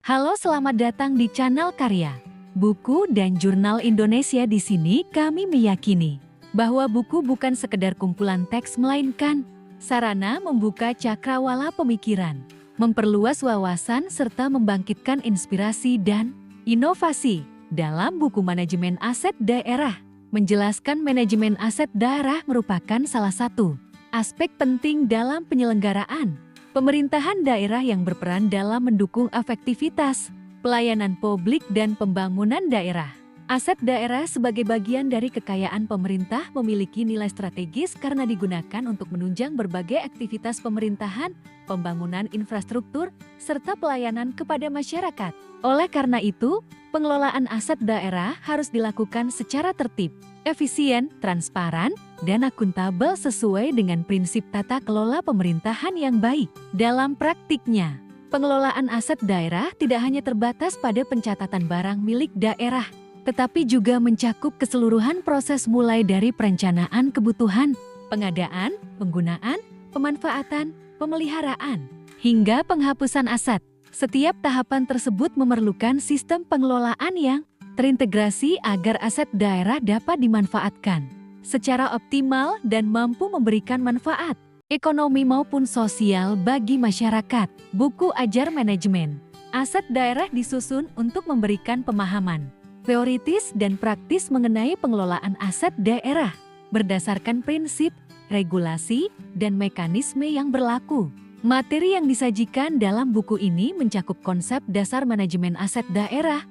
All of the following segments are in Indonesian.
Halo, selamat datang di channel Karya Buku dan Jurnal Indonesia. Di sini kami meyakini bahwa buku bukan sekedar kumpulan teks, melainkan sarana membuka cakrawala pemikiran, memperluas wawasan serta membangkitkan inspirasi dan inovasi. Dalam buku Manajemen Aset Daerah, menjelaskan manajemen aset daerah merupakan salah satu aspek penting dalam penyelenggaraan pemerintahan daerah yang berperan dalam mendukung efektivitas pelayanan publik dan pembangunan daerah. Aset daerah sebagai bagian dari kekayaan pemerintah memiliki nilai strategis karena digunakan untuk menunjang berbagai aktivitas pemerintahan, pembangunan infrastruktur, serta pelayanan kepada masyarakat. Oleh karena itu, pengelolaan aset daerah harus dilakukan secara tertib, efisien, transparan, dan akuntabel sesuai dengan prinsip tata kelola pemerintahan yang baik. Dalam praktiknya, pengelolaan aset daerah tidak hanya terbatas pada pencatatan barang milik daerah, tetapi juga mencakup keseluruhan proses mulai dari perencanaan kebutuhan, pengadaan, penggunaan, pemanfaatan, pemeliharaan, hingga penghapusan aset. Setiap tahapan tersebut memerlukan sistem pengelolaan yang terintegrasi agar aset daerah dapat dimanfaatkan secara optimal dan mampu memberikan manfaat ekonomi maupun sosial bagi masyarakat. Buku Ajar Manajemen Aset Daerah disusun untuk memberikan pemahaman teoritis dan praktis mengenai pengelolaan aset daerah berdasarkan prinsip, regulasi, dan mekanisme yang berlaku. Materi yang disajikan dalam buku ini mencakup konsep dasar manajemen aset daerah,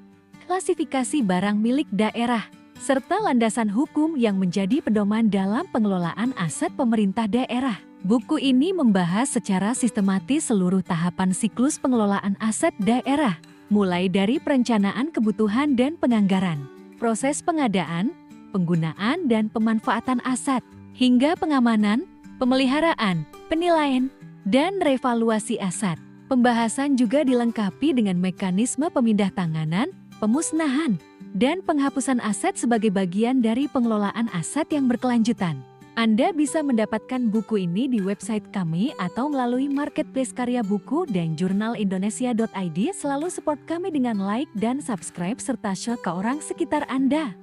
klasifikasi barang milik daerah, serta landasan hukum yang menjadi pedoman dalam pengelolaan aset pemerintah daerah. Buku ini membahas secara sistematis seluruh tahapan siklus pengelolaan aset daerah, mulai dari perencanaan kebutuhan dan penganggaran, proses pengadaan, penggunaan dan pemanfaatan aset, hingga pengamanan, pemeliharaan, penilaian, dan revaluasi aset. Pembahasan juga dilengkapi dengan mekanisme pemindahtanganan, pemusnahan, dan penghapusan aset sebagai bagian dari pengelolaan aset yang berkelanjutan. Anda bisa mendapatkan buku ini di website kami atau melalui marketplace Karya Buku dan Jurnal Indonesia.id. Selalu support kami dengan like dan subscribe serta share ke orang sekitar Anda.